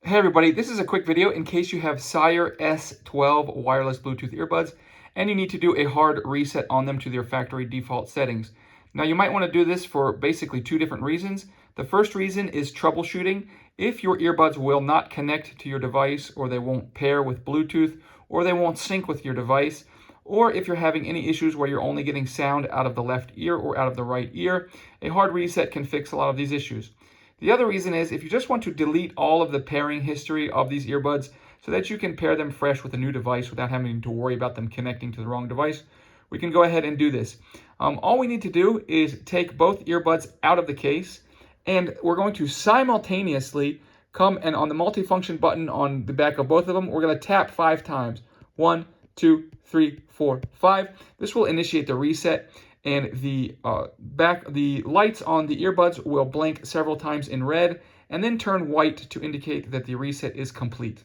Hey everybody, this is a quick video in case you have PSIER S12 wireless Bluetooth earbuds and you need to do a hard reset on them to their factory default settings. Now you might want to do this for basically two different reasons. The first reason is troubleshooting. If your earbuds will not connect to your device, or they won't pair with Bluetooth, or they won't sync with your device, or if you're having any issues where you're only getting sound out of the left ear or out of the right ear, a hard reset can fix a lot of these issues. The other reason is if you just want to delete all of the pairing history of these earbuds so that you can pair them fresh with a new device without having to worry about them connecting to the wrong device, we can go ahead and do this. All we need to do is take both earbuds out of the case, and we're going to simultaneously come and on the multifunction button on the back of both of them, we're going to tap 5 times. 1, 2, 3, 4, 5. This will initiate the reset, and the lights on the earbuds will blink several times in red and then turn white to indicate that the reset is complete.